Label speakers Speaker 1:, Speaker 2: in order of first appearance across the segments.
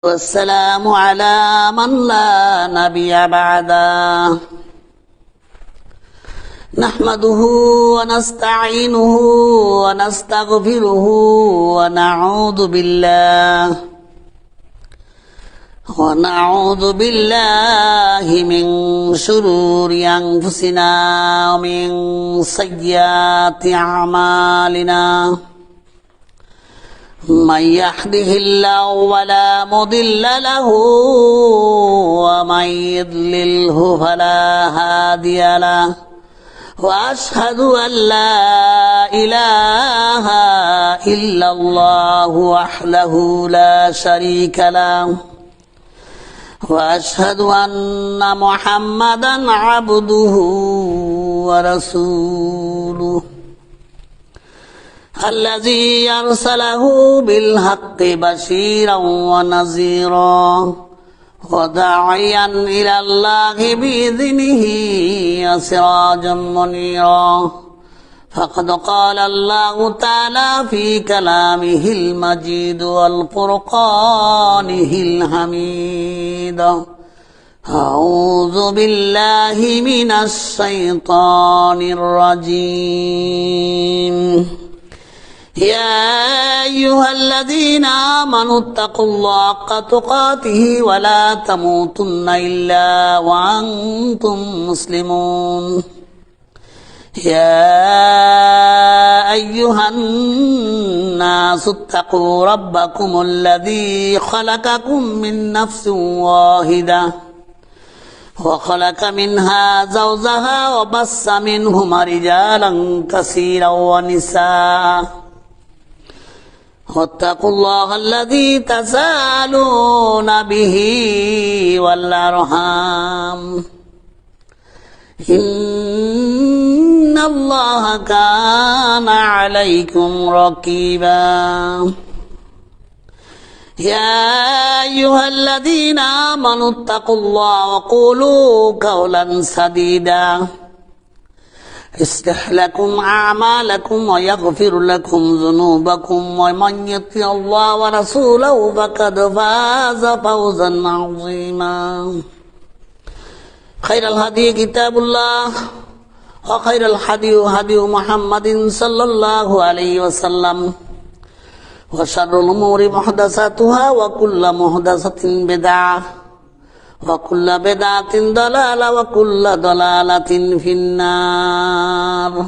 Speaker 1: والسلام على من لا نبي بعده نحمده ونستعينه ونستغفره ونعوذ بالله من شرور أنفسنا ومن سيئات أعمالنا من يهده الله فلا مضل له ومن يضلله فلا هادي له وأشهد أن لا إله إلا الله وحده لا شريك له وأشهد أن محمدا عبده ورسوله الذي أرسله بالحق بشيرا ونذيرا وداعيا إلى الله بإذنه وسراجا منيرا فقد قال الله تعالى في كلامه المجيد والفرقانه الحميد أعوذ بالله من الشيطان الرجيم يا أيها الذين آمنوا اتقوا الله حق تقاته ولا تموتن إلا وأنتم مسلمون يا أيها الناس اتقوا ربكم الذي خلقكم من نفس واحدة وخلق منها زوجها وبث منهما رجالا كثيرا ونساء واتقوا الله الذي تساءلون به والأرحام إن الله كان عليكم رقيبا يا أيها الذين آمنوا اتقوا الله وقولوا قولا سديدا يصلح لكم أعمالكم ويغفر لكم ذنوبكم ومن يطع الله ورسوله فقد فاز فوزا عظيما خير الهدي كتاب الله وخير الهدي هدي محمد صلى الله عليه وسلم وشر الأمور محدثاتها وكل محدثة بدعة وكل بدعة ضلالة وكل ضلالة في النار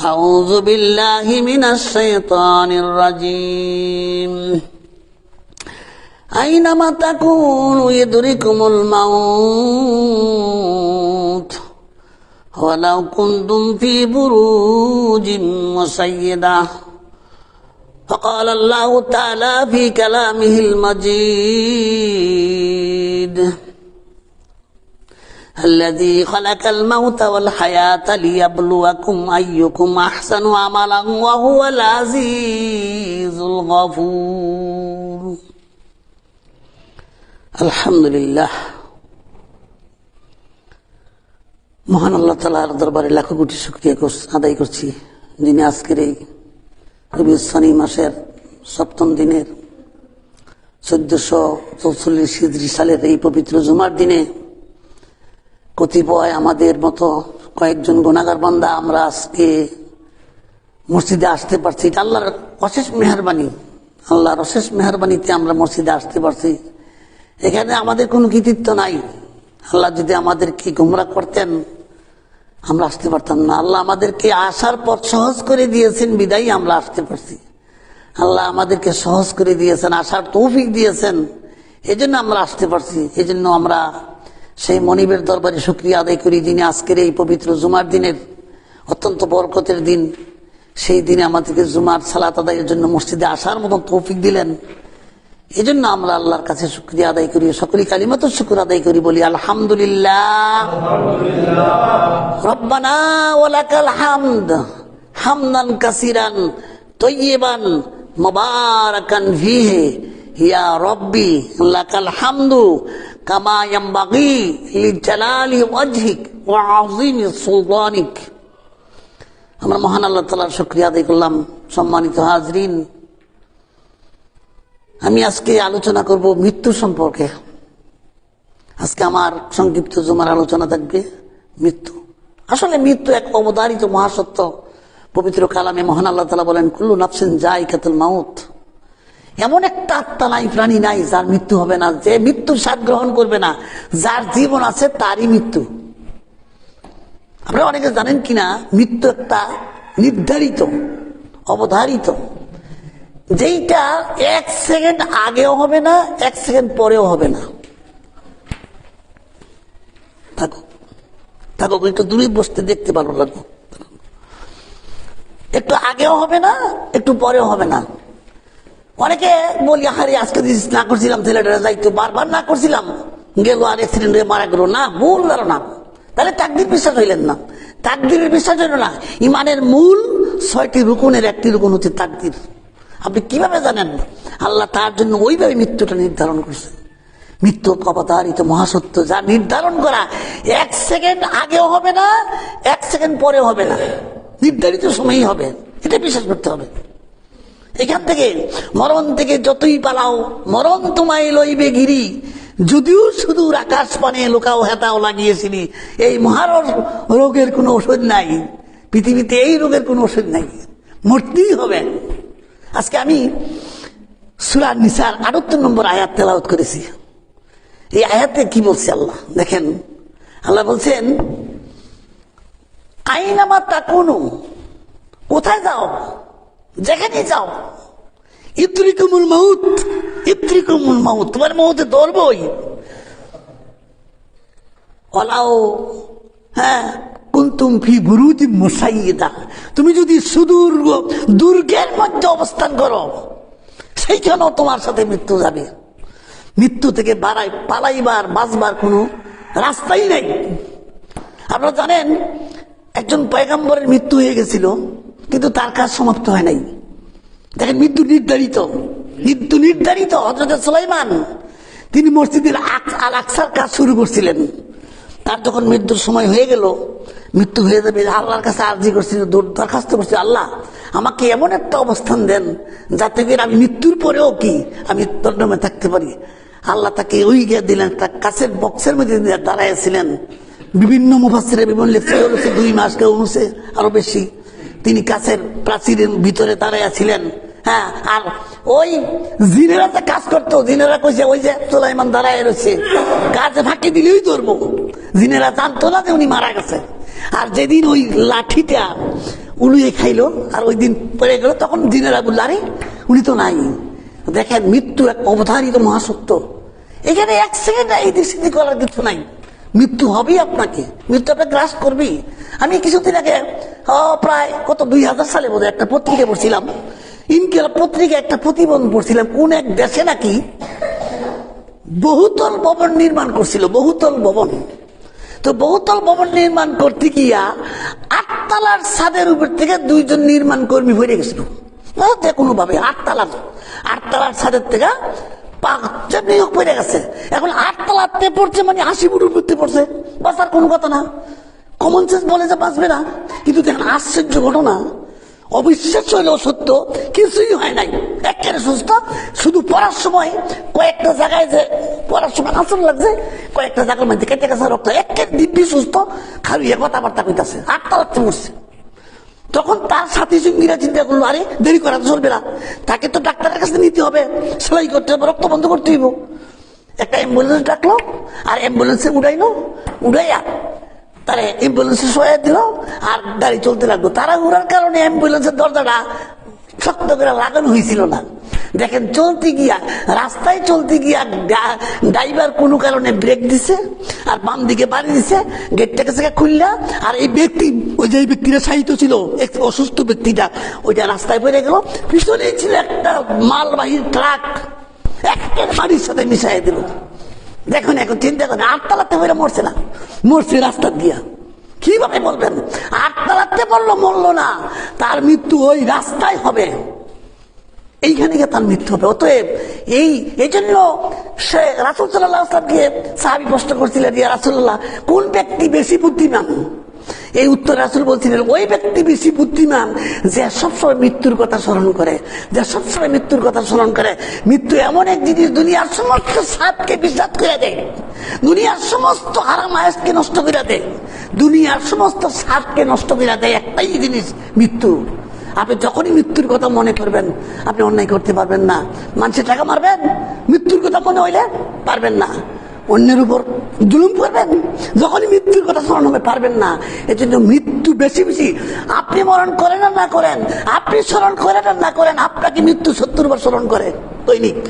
Speaker 1: أعوذ بالله من الشيطان الرجيم أينما تكونوا يدرككم الموت ولو كنتم في بروج مشيدة فقال الله تعالى في كلامه المجيد الذي خلق الموت والحياة ليبلوكم أيكم أحسن عملا وهو العزيز الغفور الحمد لله মহান আল্লাহ তাআলার দরবারে লাখো কোটি শুকরিয়া আদায় করছি যিনি আজকের এই রবিউল সানি মাসের ৭ম দিনের ১৪৪৪ হিজরি সালের এই পবিত্র জুমার দিনে কতিপয় আমাদের মতো কয়েকজন গুনাহগার বান্দা আমরা আজকে মসজিদে আসতে পারছি। এটা আল্লাহর অশেষ মেহেরবানি। আল্লাহর অশেষ মেহেরবানিতে আমরা মসজিদে আসতে পারছি। এখানে আমাদের কোনো কৃতিত্ব নাই। আল্লাহ যদি আমাদেরকে গোমরাহ করতেন আমরা আসতে পারতাম না। আল্লাহ আমাদেরকে আসার পথ সহজ করে দিয়েছেন বিদায়ী আমরা আসতে পারছি। আল্লাহ আমাদেরকে সহজ করে দিয়েছেন, আসার তৌফিক দিয়েছেন, এজন্য আমরা আসতে পারছি। এজন্য আমরা সেই মনিবের দরবারে শুকরিয়া আদায় করি যিনি আজকের এই পবিত্র জুমার দিনের অত্যন্ত বরকতের দিন, সেই দিনে আমাদেরকে জুমার সালাত আদায়ের জন্য মসজিদে আসার মতো তৌফিক দিলেন। এই জন্য আমরা আল্লাহর কাছে শুকরিয়া আদায় করি, সকলেই কালিমাতুশ শুকর আদায় করি, বলি আলহামদুলিল্লাহ রব্বানা ওয়া লাকাল হামদ হামদান কাসিরান তয়্যিবান মুবারাকান ফীহি ইয়া রব্বি লাকাল হামদু কামা ইয়ানবাগি লিজালালি ওয়াজহিক ওয়া আযীমি সুলতানিক। আমরা মহান আল্লাহ তাআলার শুকরিয়া আদায় করলাম। সম্মানিত হাজরিন, আমি আজকে আলোচনা করব মৃত্যু সম্পর্কে। আজকে আমার সংক্ষিপ্ত জুমার আলোচনা থাকবে মৃত্যু। আসলে মৃত্যু এক অবধারিত মহাসত্য। পবিত্র কালামে মহান আল্লাহ তাআলা বলেন, কুল্লু নাফসিন যায়কাতুল মাউত। এমন একটা আত্মা নাই, প্রাণী নাই যার মৃত্যু হবে না, যে মৃত্যুর স্বাদ গ্রহণ করবে না। যার জীবন আছে তারই মৃত্যু। আপনারা অনেকে জানেন কিনা, মৃত্যু একটা নির্ধারিত, অবধারিত, যেইটা 1 সেকেন্ড আগেও হবে না, 1 সেকেন্ড পরেও হবে না। থাকো থাকো, একটু দূরে বসতে দেখতে ভালো লাগবে। একটু আগেও হবে না, একটু পরেও হবে না। অনেকে বলি, আরে আজকে না করছিলাম, ছেলেটা যাইতো, বারবার না করছিলাম, গেল আর অ্যাক্সিডেন্ট হয়ে মারা গেল। না, ভুল ধারণা। তাহলে তাকদীর বিশ্বাস হইলেন না। তাকদীরের বিশ্বাস হইল না। ইমানের মূল 6টি রুকুনের একটি রুকুন হচ্ছে তাকদীর। আপনি কিভাবে জানেন? আল্লাহ তার জন্য ওইভাবে মৃত্যুটা নির্ধারণ করছে। মৃত্যু অবধারিত মহাসত্য, যা নির্ধারণ করা 1 সেকেন্ড আগেও হবে না, 1 সেকেন্ড পরেও হবে না, নির্ধারিত সময়ই হবে। এটা বিশ্বাস করতে হবে। এখান থেকে, মরণ থেকে যতই পালাও, মরণ তোমায় লইবে গিরি, যদিও শুধু আকাশ পানে লোকাও হেতাও লাগিয়েছিলি। এই মহারোগের কোনো ওষুধ নাই পৃথিবীতে, এই রোগের কোনো ওষুধ নাই, মরতেই হবে। আজকে আমি সূরা নিসার 78 নম্বর আয়াত তেলাওয়াত করেছি। এই আয়াতে কি বলছে আল্লাহ দেখেন। আল্লাহ বলছেন, আইনামা তাকুনু, কোথায় যাও, যেখানে যাও, ইদ্রিকুমুল মাউত, ইদ্রিকুমুল মাউত, তোমার মৌতে ধরবই। ওয়ালাউ কুনতুম ফি বুরুজিম মুসাইয়্যিদা, তুমি যদি সুদূর দুর্গের মধ্যে অবস্থান করো, সেইখানেও তোমার সাথে মৃত্যু যাবে। মৃত্যু থেকে পালাইবার বাঁচবার কোনো রাস্তাই নাই। আপনারা জানেন, একজন পয়গম্বরের মৃত্যু হয়ে গেছিল, কিন্তু তার কাজ সমাপ্ত হয় নাই। দেখেন, মৃত্যু নির্ধারিত, মৃত্যু নির্ধারিত। হযরত সুলাইমান, তিনি মসজিদের আল আকসার কাজ শুরু করছিলেন। তার যখন মৃত্যুর সময় হয়ে গেল, মৃত্যু হয়ে যাবে, আল্লাহর কাছে আরজি করছিল, দরখাস্ত করছিল, আল্লাহ আমাকে এমন একটা অবস্থান দেন যাতে করে আমি মৃত্যুর পরেও কি আমি তোর নামে থাকতে পারি। আল্লাহ তাকে ওই গিয়ে দিলেন, তার কাছের বক্সের মধ্যে দাঁড়াইছিলেন। বিভিন্ন মুফাসসিরে বিভিন্ন লেখা হয়েছে 2 মাস, কেউ অনুসে আরো বেশি। তিনি কাছের প্রাচীরের ভিতরে দাঁড়াইছিলেন। হ্যাঁ, আর ওই জিনেরা যে কাজ করতো, জিনেরা কইছে ওই যে সুলাইমান দাঁড়ায় রয়েছে, কাজে ফাঁকি দিলেই ধরবো। জিনেরা জানতো না যে উনি মারা গেছে। আর যেদিন ওই লাঠিটা উলুয়ে খাইলো আর ওই দিন পড়ে গেল, তখন জিনেরা বলল, আরে উনি তো নাই। দেখেন, মৃত্যু এক অবধারিত মহাসত্য। এখানে 1 সেকেন্ড এই দৃষ্টি করার কিছু নাই। মৃত্যু হবেই আপনাকে, মৃত্যু আপনাকে গ্রাস করবেই। আমি কিছুদিন আগে প্রায় 2000 সালে বোধহয় একটা পত্রিকা পড়ছিলাম, ইনকিলাব পত্রিকা একটা প্রতিবেদন পড়ছিলাম, কোন এক দেশে নাকি বহুতল ভবন নির্মাণ করছিল, বহুতল ভবন। তো বহুতল ভবন নির্মাণ করতে গিয়া 8 তলার ছাদের উপর থেকে 2 জন নির্মাণ কর্মী পড়ে গেছিল। যে কোনো ভাবে 8 তলার ছাদের থেকে পড়ে গেছে। এখন 8 তলাতে পড়ছে মানে 80 ফুট উপরে পড়ছে, বাঁচার কোনো কথা না। কমন সেন্স বলে যে বাঁচবে না। কিন্তু দেখেন, আশ্চর্য ঘটনা, অবিশ্বাস্য হলেও সত্য, কিছুই হয় নাই, একেবারে সুস্থ। শুধু পড়ার সময় কয়েকটা জায়গায় যে পড়ার সময় আচর লাগছে, কয়েকটা জায়গার মধ্যে কেটে গেছে রক্ত, একেবারে দিব্যি সুস্থ, খালি কথাবার্তা কইতাছে। 8 তলাতে পড়ছে। তখন তার সাথী সঙ্গীরা চিন্তা করলো, আরে দেরি করা তো চলবে না, তাকে তো ডাক্তারের কাছে নিতে হবে, সেলাই করতে হবে, রক্ত বন্ধ করতে হইব। একটা অ্যাম্বুলেন্স ডাকলো, আর অ্যাম্বুলেন্সে উড়াইয়া তারা অ্যাম্বুলেন্সে শোয়া দিল, আর গাড়ি চলতে লাগলো। তারা উড়ার কারণে অ্যাম্বুলেন্সের দরজাটা শক্ত করে লাগানো হয়েছিল না। দেখেন, চলতে গিয়া, রাস্তায় চলতে গিয়া ড্রাইভার কোনো কারণে ব্রেক দিছে, আর বাম দিকে বাড়ি দিছে, গেটটাকে খুললা, আর এই ব্যক্তি, ওই যে ব্যক্তিটা সাহিত্য ছিল, অসুস্থ ব্যক্তিটা, ওইটা রাস্তায় পড়ে গেল। পিছনে ছিল একটা মালবাহী ট্রাক, একটা বাড়ির সাথে মিশাই দিল। দেখুন, এখন চিন্তা করেন, 8 তলাতে পড়ে মরছে না, মরছে রাস্তা দিয়া। কিভাবে বলবেন? 8 তলাতে পড়লো, মরলো না, তার মৃত্যু ওই রাস্তায় হবে, এইখানে গিয়ে তার মৃত্যু হবে। অতএব এই জন্য সে রাসূল সাল্লাল্লাহু আলাইহি ওয়াসাল্লামকে সাহাবী প্রশ্ন করছিলেন, ইয়া রাসূলুল্লাহ, কোন ব্যক্তি বেশি বুদ্ধিমান? এই উত্তর রাসূল বলছিলেন, ওই ব্যক্তি বেশি বুদ্ধিমান যে সবসময় মৃত্যুর কথা স্মরণ করে, যে সবসময় মৃত্যুর কথা স্মরণ করে। মৃত্যু এমন এক জিনিস, দুনিয়ার সমস্ত স্বাদকে বিস্বাদ করে দেয়, দুনিয়ার সমস্ত হারাম আয়েশকে নষ্ট করে দেয়, দুনিয়ার সমস্ত স্বাদকে নষ্ট করে দেয় একটাই জিনিস, মৃত্যু। আপনি যখনই মৃত্যুর কথা মনে করবেন, আপনি অন্যায় করতে পারবেন না। মানুষের টাকা মারবেন, মৃত্যুর কথা মনে হইলে পারবেন না। অন্যের উপর জুলুম করবেন, যখনই মৃত্যুর কথা স্মরণ হবে পারবেন না। এই জন্য মৃত্যু বেশি বেশি, আপনি মরণ করেন আর না করেন, আপনি স্মরণ করেন আর না করেন, আপনাকে মৃত্যু 70 বার স্মরণ করে দৈনিক।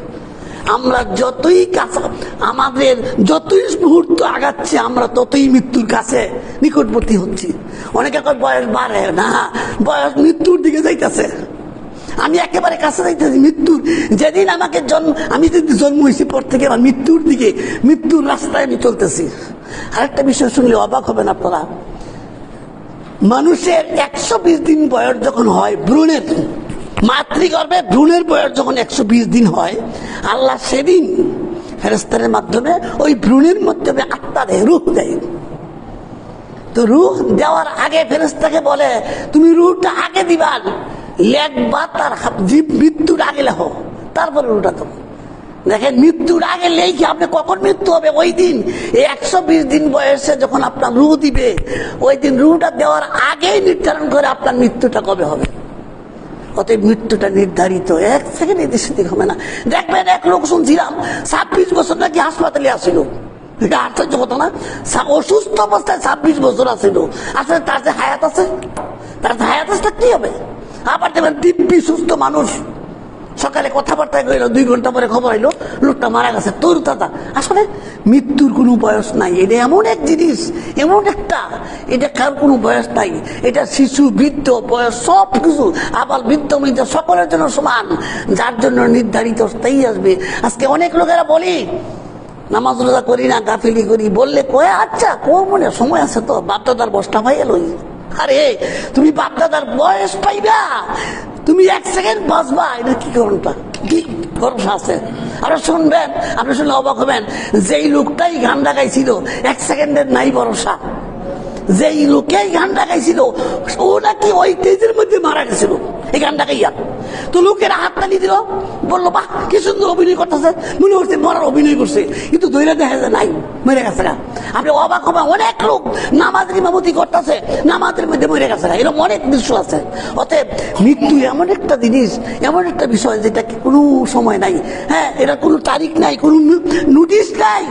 Speaker 1: আমরা যতই কাছে, আমাদের যতই মুহূর্ত আগাচ্ছে, আমরা ততই মৃত্যুর কাছে নিকটবর্তী হচ্ছি। অনেকে বয়স বাড়ে না, বয়স মৃত্যুর দিকে যাইতেছে। আমি একেবারে কাছে যাইতেছি মৃত্যুর। যেদিন আমাকে আমি যদি জন্ম হয়েছি পর থেকে আমার মৃত্যুর দিকে, মৃত্যুর রাস্তায় আমি চলতেছি। আরেকটা বিষয় শুনলে অবাক হবেন আপনারা, মানুষের 120 দিন বয়স যখন হয়, ভ্রূণের মাতৃগর্ভে ভ্রূণের বয়স যখন 120 দিন হয়, আল্লাহ সেদিন ফেরেশতাদের মাধ্যমে ওই ভ্রূণের মাধ্যমে আত্মা দেয়, রূহ দেয়। তো রূহ দেওয়ার আগে ফেরেশতাকে বলে, তুমি রূহটা আগে দিবা, লেখবা তার মৃত্যুর আগে লেখো, তারপরে রূহটা দেবো। দেখেন, মৃত্যুর আগে লেখে আপনি কখন মৃত্যু হবে ওই দিন, এই 120 দিন বয়সে যখন আপনার রূহ দিবে, ওই দিন রূহটা দেওয়ার আগেই নির্ধারণ করে আপনার মৃত্যুটা কবে হবে। অতএব মৃত্যুটা নির্ধারিত, এক সেকেন্ড এদিক সেদিক হবে না। দেখবেন এক লোক শুনছিলাম 26 বছর নাকি হাসপাতালে আসছিল, এটা আশ্চর্য কথা না? অসুস্থ অবস্থায় 26 বছর আসছিল। আসলে তার যে হায়াত আছে, তার যে হায়াত আছে কি হবে? আবার দেখবেন দিব্যি সুস্থ মানুষ, সকালে কথাবার্তায় গেল, 2 ঘন্টা পরে খবর এলো লোকটা মারা গেছে, তোর দাদা। আসলে মৃত্যুর কোনো বয়স নাই, এটা এমন এক জিনিস, এমন একটা, এটা কার কোনো বয়স নাই। এটা শিশু, বৃদ্ধ, বয়স সব কিছু, আবার বৃদ্ধ মৃদ্ধ সকলের জন্য সমান, যার জন্য নির্ধারিত তাই আসবে। আজকে অনেক লোকেরা বলি নামাজ রোজা করি না, গাফিলি করি, বললে কয়ে আচ্ছা কোন মনে সময় আছে, তো বাপদাদার বসটা পাই এলোই। আরে তুমি বাপদাদার বয়স পাইবা, তুমি 1 সেকেন্ড বাঁচবা, এটা কি কারণটা, কি ভরসা আছে? আরো শুনবেন, আপনি শুনলে অবাক হবেন, যেই লোকটাই গান গাইছিল 1 সেকেন্ডের নাই ভরসা। যেই লোকেই গান গাইছিল ও নাকি ওই তেজের মধ্যে মারা গেছিল এই গানটা গাইয়া। তো লোকেরা হাত তালি দিল, বললো বাহ কি সুন্দর অভিনয় করতেছে, মনে হচ্ছে মরার অভিনয় করছে, কিন্তু ধৈর্য দেখা যায় নাই, মরে গেছে। আপনি অবাক হবেন, অনেক লোক নামাজের ইমামতি করতেছে, নামাজের মধ্যে মরে গেছে, এরকম অনেক দৃশ্য আছে। অতএব মৃত্যু এমন একটা জিনিস, এমন একটা বিষয় যেটা কোনো সময় নাই, হ্যাঁ, এটা কোনো তারিখ নাই, কোনো নোটিশ নাই,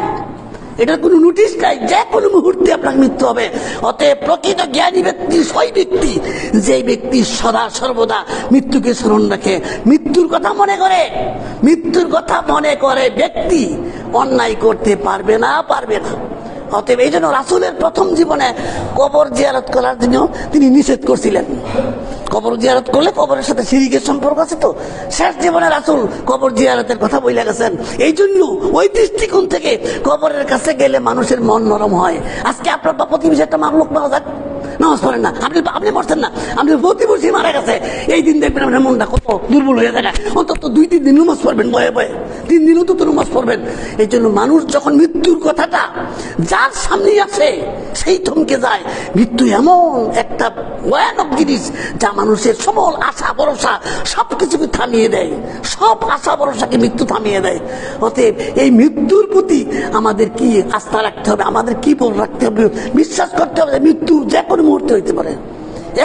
Speaker 1: এটার কোনো নোটিশ নাই, যে কোনো মুহূর্তে আপনার মৃত্যু হবে। অতএব প্রকৃত জ্ঞানী ব্যক্তি ওই ব্যক্তি, যে ব্যক্তি সদা সর্বদা মৃত্যুকে স্মরণ রাখে, মৃত্যুর কথা মনে করে, মৃত্যুর কথা মনে করে ব্যক্তি অন্যায় করতে পারবে না, পারবে না। অতএব এই জন্য রাসূলের প্রথম জীবনে কবর জিয়ারত করার জন্য তিনি নিষেধ করছিলেন। কবর জিয়ারত করলে কবরের সাথে শিরকের সম্পর্ক আছে। তো শেষ জীবনে রাসূল কবর জিয়ারতের কথা বলে গেছেন। এই জন্য ওই দৃষ্টিকোণ থেকে কবরের কাছে গেলে মানুষের মন নরম হয়। আজকে আপনার প্রতিবেশী একটা মামলুক পাওয়া যায়, নামাজ পড়েন না, আপনি পড়ছেন না, আপনি প্রতিবেশী মারা গেছে, এই দিন দেখবেন আপনার মনটা কত দুর্বল হয়ে যায়। অন্তত 2-3 দিন নামাজ পড়বেন, বয়ে বয়ে 3 দিনও তো নামাজ পড়বেন। এই জন্য মানুষ যখন মৃত্যুর কথাটা যার সামনেই আছে সেই থমকে যায়। মৃত্যু এমন একটা ভয়ানক জিনিস যা মানুষের সকল আশা ভরসা সবকিছুকে থামিয়ে দেয়, সব আশা ভরসাকে মৃত্যু থামিয়ে দেয়। অতএব এই মৃত্যুর প্রতি আমাদের কি আস্থা রাখতে হবে, আমাদের কি বল রাখতে হবে, বিশ্বাস করতে হবে মৃত্যু যে কোনো মুহূর্তে হইতে পারে,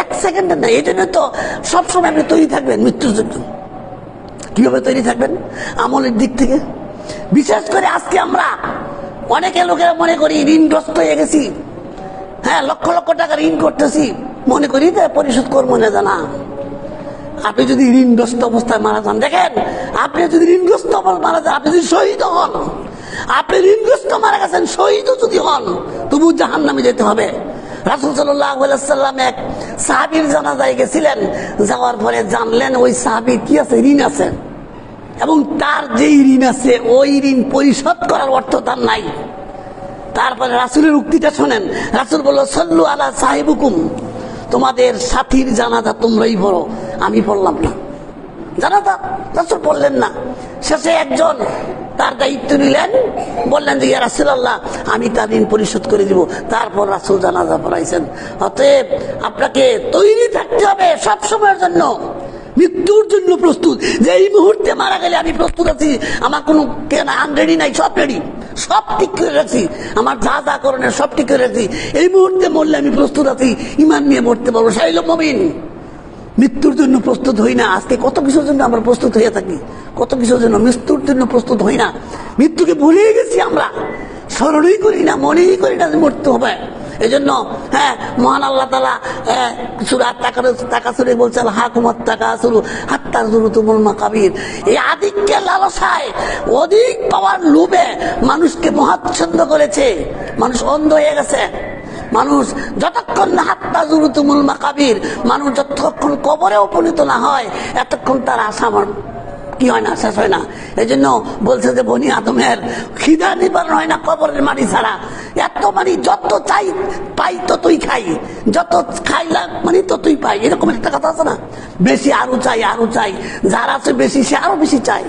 Speaker 1: 1 সেকেন্ডের না। এই জন্য তো সবসময় আপনি তৈরি থাকবেন মৃত্যুর জন্য। কিভাবে তৈরি থাকবেন? আমলের দিক থেকে। বিশেষ করে আজকে আমরা অনেকে লোকেরা মনে করি ঋণগ্রস্ত হয়ে গেছি, হ্যাঁ, লক্ষ লক্ষ টাকা ঋণ করতেছি, মনে করি পরিশোধ করবো না। জানা, আপনি যদি ঋণগ্রস্ত অবস্থায় মারা যান, দেখেন আপনি যদি ঋণগ্রস্ত অবস্থায় মারা যান, আপনি যদি শহীদ হন, আপনি ঋণগ্রস্ত মারা গেছেন, শহীদও যদি হন, তবু জাহান্নামে যেতে হবে। রাসূল সাল্লাল্লাহু আলাইহি সাল্লাম এক সাহাবীর জানাজায় গেছিলেন, যাওয়ার পরে জানলেন ওই সাহাবীর কি আছে, ঋণ আছে, এবং তার যেই ঋণ আছে ওই ঋণ পরিশোধ করার অর্থ তার নাই। তারপরে রাসূলের উক্তিটা শোনেন, রাসূল বলল সাল্লু আলা সাহিবুকুম, তোমাদের সাথীর জানাজা তোমরাই পড়ো, আমি পড়লাম না। জানাজা রাসূল পড়লেন না। শেষে একজন তার দায়িত্ব নিলেন, বললেন যে ইয়া রাসূলুল্লাহ আমি তার ঋণ পরিশোধ করে দিব। তারপর রাসূল জানাজা পড়াইছেন। অতএব আপনাকে তৈরি থাকতে হবে সব সময়ের জন্য, মৃত্যুর জন্য প্রস্তুত, যে এই মুহূর্তে মারা গেলে আমি প্রস্তুত আছি, আমার কোনো আনরেডি নাই, সব রেডি, সব ঠিক করে রাখছি, আমার যা যা করণের সব ঠিক করে রাখছি, এই মুহূর্তে মরলে আমি প্রস্তুত আছি, ইমান নিয়ে মরতে পারবো। সাইল মুমিন, মৃত্যুর জন্য প্রস্তুত হই না। আজকে কত কিছুর জন্য আমরা প্রস্তুত হয়ে থাকি, কত কিছুর জন্য মৃত্যুর জন্য প্রস্তুত হই না। মৃত্যুকে ভুলে গেছি আমরা, স্মরণই করি না, মনেই করি না যে মরতে হবে। এই জন্য মহান আল্লাহ তাআলা সূরা তাকাসুরে বলছেন হাকুমত তাকাসুরু হাত্তা যুরতুমুল মাকাবির। এই আধিক্যের লালসায়, অধিক পাওয়ার লোভে মানুষকে মহাচ্ছন্ন করেছে, মানুষ অন্ধ হয়ে গেছে। মানুষ যতক্ষণ না হাত্তা যুরতুমুল মাকাবির, মানুষ যতক্ষণ কবরে উপনীত না হয় এতক্ষণ তার আশা কি হয় না, শেষ হয় না। এই জন্য বলছে যে বনি আদমের খিদা নিবারণ হয় না কবরের মাটি ছাড়া। এত মানে যত চাই পাই ততই খাই, যত খাইলাম মানে ততই পাই, এরকম একটা কথা আছে না, বেশি আরো চাই আরো চাই, যার আছে বেশি সে আরো বেশি চাই।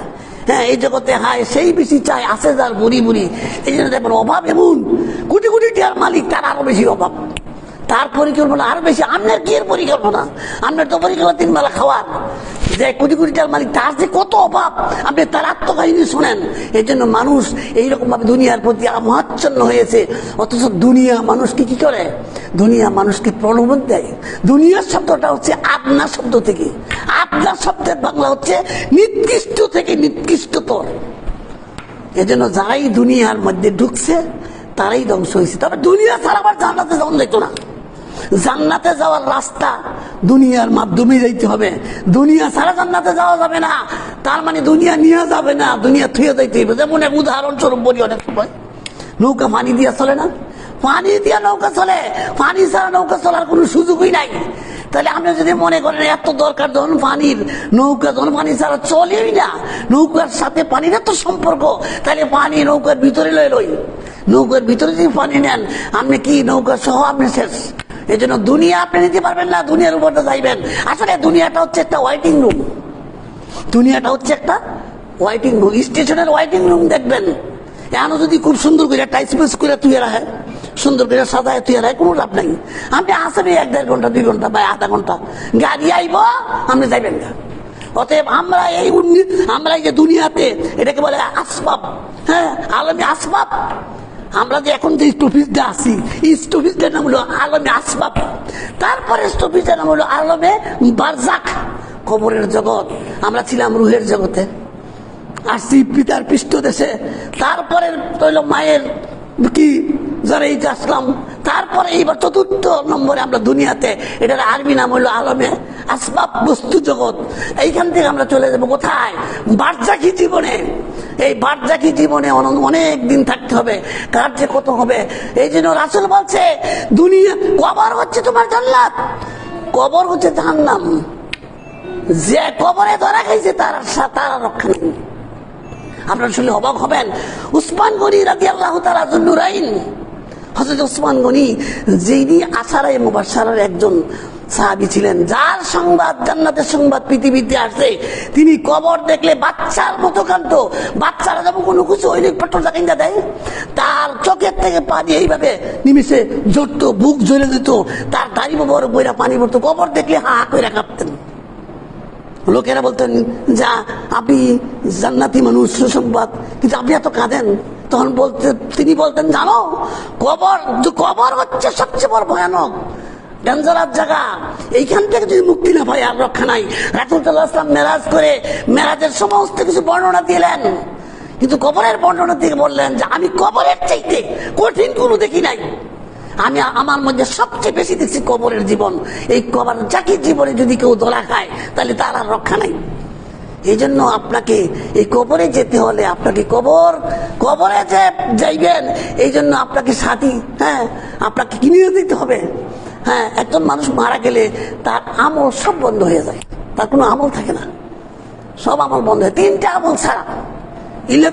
Speaker 1: এই জগতে হায় সেই বেশি চাই, আছে যার বুড়ি বুড়ি। এই জন্য দেখবেন অভাব এমন, কোটি কোটি টাকার মালিক তার আরো বেশি অভাব, তার পরিকল্পনা আরো বেশি। আপনার কি এর পরিকল্পনা? আপনার তো পরিকল্পনা 3 বেলা খাওয়ার, যে কোটি কোটি টাকার মালিক তার যে কত অভাব, আপনি তার আত্মকাহিনী শোনেন। এই জন্য মানুষ এইরকম ভাবে দুনিয়ার প্রতি মহাচ্ছন্ন হয়েছে। অথচ দুনিয়া মানুষকে কি করে? দুনিয়া মানুষকে প্রলোভন দেয়। দুনিয়ার শব্দটা হচ্ছে আপনা শব্দ থেকে, আপনা শব্দের বাংলা হচ্ছে নিকৃষ্ট থেকে নিকৃষ্টতর। এজন্য যারাই দুনিয়ার মধ্যে ঢুকছে তারাই ধ্বংস হয়েছে। তবে দুনিয়া ছাড়া আবার জান্নাতে যাওয়া যেত না। জান্নাতে যাওয়ার রাস্তা দুনিয়ার মাধ্যমে যাইতে হবে, দুনিয়া ছাড়া জান্নাতে যাওয়া যাবে না। তার মানে দুনিয়া নিয়ে যাবে না, দুনিয়া থুয়ে যাইতে হবে। যেমন উদাহরণস্বরূপ বলি, অনেক সময় নৌকা পানি দিয়া চলে না, পানি দিয়া নৌকা চলে, পানি ছাড়া নৌকা চলার কোনো সুযোগই নাই। তাহলে আপনি যদি মনে করেন এত দরকার যখন পানির, নৌকা যখন পানি ছাড়া চলেই না, নৌকার সাথে পানির এত সম্পর্ক, তাহলে পানি নৌকার ভিতরে লই, নৌকার ভিতরে যদি পানি নেন আপনি কি নৌকা সহ আপনি শেষ। এই জন্য দুনিয়া আপনি নিতে পারবেন না, দুনিয়ার উপরটা যাইবেন। আসলে দুনিয়াটা হচ্ছে একটা ওয়েটিং রুম, দুনিয়াটা হচ্ছে একটা ওয়েটিং রুম, স্টেশনের ওয়েটিং রুম। দেখবেন এখনো যদি খুব সুন্দর করে টাইসপেস করে তুই রাখে, সুন্দর করে সাজায় তুই রাখে, কোনো লাভ নাই। আপনি আসেন 1-1.5 ঘন্টা 2 ঘন্টা বা আধা ঘন্টা, গাড়ি আইব আপনি যাইবেন না। অতএব আমরা এই যে দুনিয়াতে, এটাকে বলে আসবাব, আলমে আসবাব। আমরা যে এখন যে স্টপিজটা আছি, এই স্টপিজটার নাম হলো আলমে আসবাব। তারপরে স্টপিজটার নাম হলো আলমে বারজাখ, কবরের জগৎ। আমরা ছিলাম রুহের জগতে, আসছি পিতার পৃষ্ঠ দেশে, তারপরে হইল মায়ের কি যারা এই আসলাম, তারপরে এইবার 4র্থ নম্বরে আমরা দুনিয়াতে, এটার আরবি নাম হলো আলমে আসবাব, বস্তু জগৎ। এইখান থেকে আমরা চলে যাবো কোথায়? বারজাখী জীবনে। এই বারজাখী জীবনে অনেক দিন থাকতে হবে, কার যে কত হবে। এই জন্য রাসূল বলছে দুনিয়া, কবর হচ্ছে তোমার জান্নাত, কবর হচ্ছে জাহান্নাম। যে কবরে ধরা খাইছে তার রক্ষা নেই। আপনারা শুনলে অবাক হবেন, উসমান গনি রাদিয়াল্লাহু তাআলা যুন্নুরাইন, হযরত উসমান গনি যিনি আশারায়ে মুবাশশারার একজন সাহাবী ছিলেন, যার সংবাদ, জান্নাতের সংবাদ পৃথিবীতে আসছে, তিনি কবর দেখলে বাচ্চার মতো কাঁদতো। বাচ্চারা যেমন কোনো কিছু হইলে পট্টটা কিনা দেয়, তার চোখের থেকে পানি এইভাবে নিমিশে ঝরতো, বুক জ্বলে যেত, তার দাড়ি বড় বইরা পানি পড়তো। কবর দেখলে হা হা করে কাঁদতেন। লোকেরা বলতেন যা আপনি জান্নাতি মানুষ, সুসংবাদ, কিন্তু আপনি এত কাঁদেন। তখন তিনি বলতেন জানো, কবর হচ্ছে সবচেয়ে বড় ভয়ানক ডেঞ্জারাস জায়গা। এইখান থেকে যদি মুক্তি না পাই আর রক্ষা নাই। রাসূল সাল্লাল্লাহু আলাইহি ওয়াসাল্লাম মেরাজ করে মেরাজের সমস্ত কিছু বর্ণনা দিলেন, কিন্তু কবরের বর্ণনা থেকে বললেন যে আমি কবরের চাইতে কঠিন কোনো দেখি নাই। আমি আমার মধ্যে সবচেয়ে বেশি দেখছি কবরের জীবন। এই কবর জাকি জীবনে যদি কেউ দোলা খায় তাহলে তার আর রক্ষা নাই। এই জন্য আপনাকে এই কবরে যেতে হলে, আপনাকে কবরে যে যাইবেন, এই জন্য আপনাকে সাথী, আপনাকে কিনে দিতে হবে। একজন মানুষ মারা গেলে তার আমল সব বন্ধ হয়ে যায়, তার কোনো আমল থাকে না, সব আমল বন্ধ হয়। 3টা আমল ছাড়া, 3টা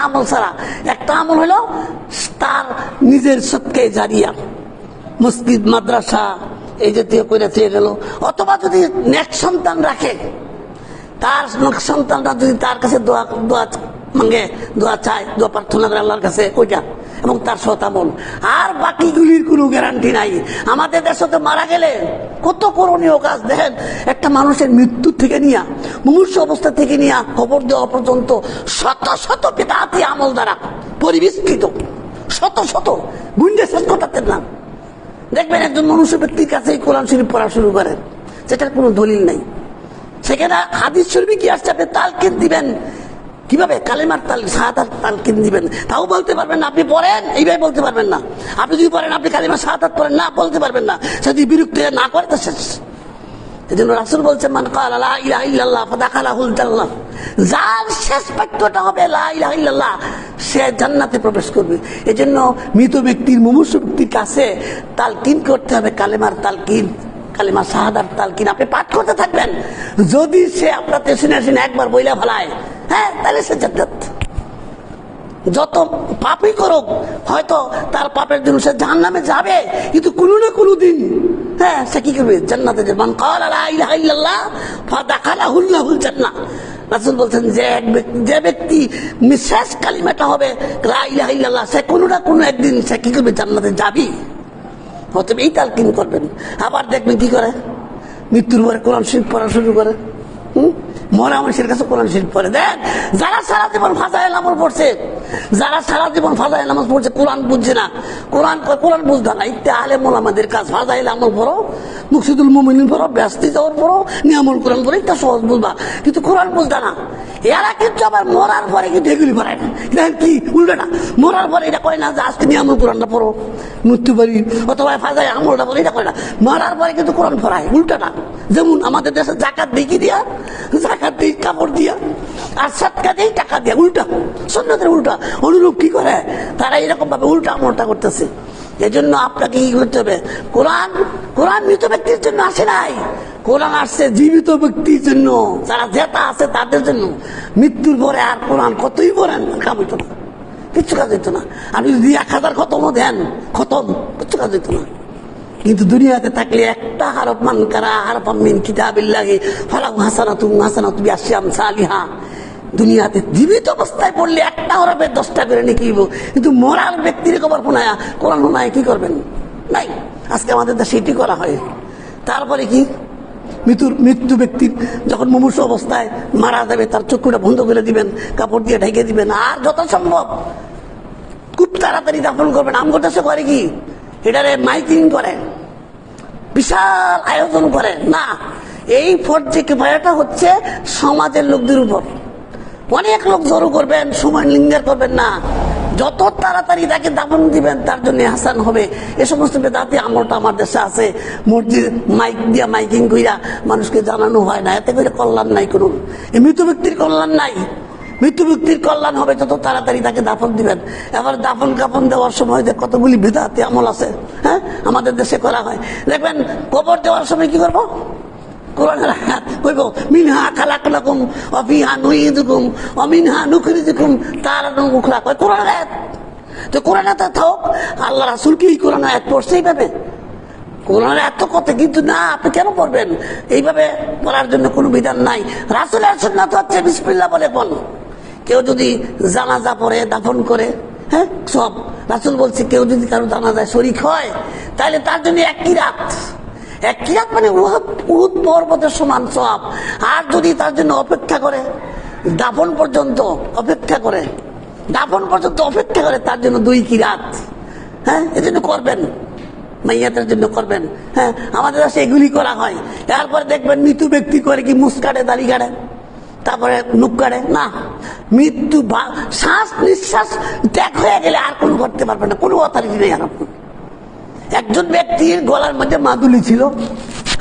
Speaker 1: আমল ছাড়া। একটা আমল হলো তার নিজের সবকে জারিয়া, মসজিদ মাদ্রাসা এই জাতীয় করে চেয়ে গেল, অথবা যদি নেক সন্তান রাখে তার সন্তানরা যদি তার কাছে দোয়া দোয়া মাঙ্গে, দোয়া চায়, দোয়া প্রার্থনা করে আল্লাহর কাছে, ওইটা এবং তার সতামল। আর বাকিগুলির কোনো গ্যারান্টি নাই। আমাদের দেশে তো মারা গেলে কত করণীয় কাজ দেখেন, একটা মানুষের মৃত্যু থেকে নিয়ে, মুমূর্ষু অবস্থা থেকে নিয়ে খবর দেওয়া পর্যন্ত শত শত বিদআতি আমল দ্বারা পরিবেষ্টিত, শত শত গুন্ডে শেষ করতেন না। দেখবেন একজন মনুষ্য ব্যক্তির কাছে কোরআন শরীফ পড়া শুরু করেন, সেটার কোনো দলিল নাই। সেখানে হাদিস শরীফে কি আসছে, আপনি তালকিন দিবেন কিভাবে, কালেমার শাহাদাত তালকিন দিবেন, তাও বলতে পারবেন না। আপনি পড়েন, এইভাবে বলতে পারবেন না। আপনি যদি পড়েন, আপনি কালেমা শাহাদাত পড়েন না, বলতে পারবেন না। সে যদি বিরক্ত না করে তো শেষ। এই জন্য রাসূল বলছেন, মান ক্বালা লা ইলাহা ইল্লাল্লাহ ফাদাখালাহুল জান্নাহ, যার শেষ বাক্যটা হবে লা ইলাহা ইল্লাল্লাহ, সে জান্নাতে প্রবেশ করবে। এই জন্য মৃত ব্যক্তির, মুমূর্ষু ব্যক্তির কাছে তালকিন করতে হবে, কালেমার তালকিন, কালেমা শাহাদাত তালকিন আপনি পাঠ করতে থাকবেন। যদি সে আপনার শুনে শুনে একবার বইলা ফেলায়, হ্যাঁ, তাহলে সে জান্নাত। যত পাপই করুক, হয়তো তার পাপের জন্য সে জাহান্নামে যাবে, কিন্তু কোনো না কোনো দিন, হ্যাঁ, সে কি করবে, জান্নাতে যাবে। মান ক্বালা লা ইলাহা ইল্লাল্লাহ ফাদাখালাহুল জান্নাহ। রাসূল বলছেন, যে ব্যক্তি শেষ কালিমাটা হবে লা ইলাহা ইল্লাল্লাহ, সে কোনো না কোনো একদিন সে কি করবে, জান্নাতে যাবে। অতএব এই তালকিন করবেন। আবার দেখবেন কি করে, মৃত্যুর পরে কোরআন শরীফ পড়া শুরু করে। মরা মানুষের কাছে কোরআন শরীফ পড়ে। দেখ, যারা সারা জীবন ফাজাইল নামাজ পড়ছে, যারা সারা জীবন ফাজাইল নামাজ পড়ছে, কোরআন বুঝছে না, কোরআন বুঝতে না, ইত্তে আলেম ওলামাদের কাজ। ফাজাইল আমল পড়ো, মুকসিদুল মুমিনিন পড়ো, ব্যস্তি যাওয়ার পড়ো, নিয়ামুল কোরআন পড়ো, এটা সহজ বুঝবা, কিন্তু কোরআন বুঝতে না। এরা কিন্তু আবার মরার পরে কিন্তু এগুলি পড়ায় না। দেখেন কি উল্টাটা, মরার পরে এটা কয় না যে আজকে নিয়ামুল কোরআনটা পড়ো, মৃত্যু বাড়ি অথবা ফাজাইল আমলটা পড়ো, এটা কয় না। মরার পরে কিন্তু কোরআন পড়ায় উল্টাটা। যেমন আমাদের দেশে জাকাত দিই কি দিয়া, জাকাত দিই কাপড় দিয়া, আর সাদকা দিই টাকা দিয়া, উল্টা, সুন্নতের উল্টা। অনুরূপ কি করে তারা এরকম ভাবে উল্টা আমলটা করতেছে। এই জন্য আপনাকে কি করতে হবে, কোরআন মৃত ব্যক্তির জন্য আসে নাই, কোরআন আসছে জীবিত ব্যক্তির জন্য, যারা জেতা আছে তাদের জন্য। মৃত্যুর পরে আর কোরআন কতই পড়েন, কাম হইতো না, কিচ্ছু কাজ হইতো না। আপনি যদি 1000 খতমও দেন, খতম, কিচ্ছু কাজ হইতো না। কিন্তু দুনিয়াতে থাকলে একটা হারফ মান কারা হারফাম মিন কিতাবিল্লাহি ফালাহু হাসানাতুন হাসানাতু বিআশরি আমসালিহা। দুনিয়াতে জীবিত অবস্থায় পড়লে একটা হরফে 10টা করে নেকি হইব, কিন্তু মরার ব্যক্তির খবর শোনায়া কোরআন শোনায় কি করবেন, নাই। আজকে আমাদের দেশে এটি করা হয়। তারপরে কি, মৃত্যু ব্যক্তির যখন মুমূর্ষু অবস্থায় মারা যাবে, তার চক্ষুটা বন্ধ করে দিবেন, কাপড় দিয়ে ঢেকে দিবেন, আর যত সম্ভব খুব তাড়াতাড়ি দাফন করবেন। আমগো দেশে করে কি, এটারে মাইকিং করে, বিশাল আয়োজন করে না। এই ফর্জে কিফায়াটা হচ্ছে সমাজের লোকদের উপর। অনেক লোক জড়ো করবেন, সময় লিঙ্গার করবেন না। যত তাড়াতাড়ি তাকে দাফন দিবেন তার জন্য হাসান হবে। এ সমস্ত বেদাতি আমলটা আমার দেশে আছে। মসজিদ মাইক দিয়া, মাইকিং কইরা মানুষকে জানানো হয় না, এতে করে কল্যাণ নাই কোনো। এই মৃত ব্যক্তির কল্যাণ নাই। মৃত্যু ব্যক্তির কল্যাণ হবে যত তাড়াতাড়ি তাকে দাফন দিবেন। এবার দাফন কাফন দেওয়ার সময় যে কতগুলি বিদআতি আমল আছে, হ্যাঁ, আমাদের দেশে করা হয়। দেখবেন কবর দেওয়ার সময় কি করবো, কোরআনের আয়াত কইব, মিনহা খালাকনাকুম ওয়া ফিহা নুইদুকুম ওয়া মিনহা নুখরিজুকুম তারাতান উখরা। কয় কোরআনের আয়াত, তো কোরআনে তো থাক। আল্লাহ রাসূল কি কোরআনের আয়াত পড়ছে এইভাবে? কোরআনের এত কথা, কিন্তু না, আপনি কেন পড়বেন? এইভাবে পড়ার জন্য কোনো বিধান নাই। রাসূলের সুন্নাত হচ্ছে বিসমিল্লাহ বলে বল। কেউ যদি জানাজা পড়ে, দাফন করে, হ্যাঁ, সব রাসূল বলছে, কেউ যদি কারো জানাজায় শরীক হয় তাহলে তার জন্য এক কিরাত মানে উহুদ পর্বতের সমান সওয়াব। আর যদি তার জন্য অপেক্ষা করে, দাফন পর্যন্ত অপেক্ষা করে, তার জন্য 2 কিরাত। হ্যাঁ, এজন্য করবেন, মাইয়াতের জন্য করবেন। হ্যাঁ, আমাদের কাছে এগুলি করা হয়। এরপর দেখবেন মৃত্যু ব্যক্তি করে কি মুছ কাটে, দাড়ি কাটে, তারপরে নুক কাটে না। মৃত্যু শ্বাস নিঃশ্বাস ত্যাগ হয়ে গেলে আর কোনো করতে পারবে না, কোনো অথরিটি নেই আর। একজন ব্যক্তির গলার মধ্যে মাদুলি ছিল,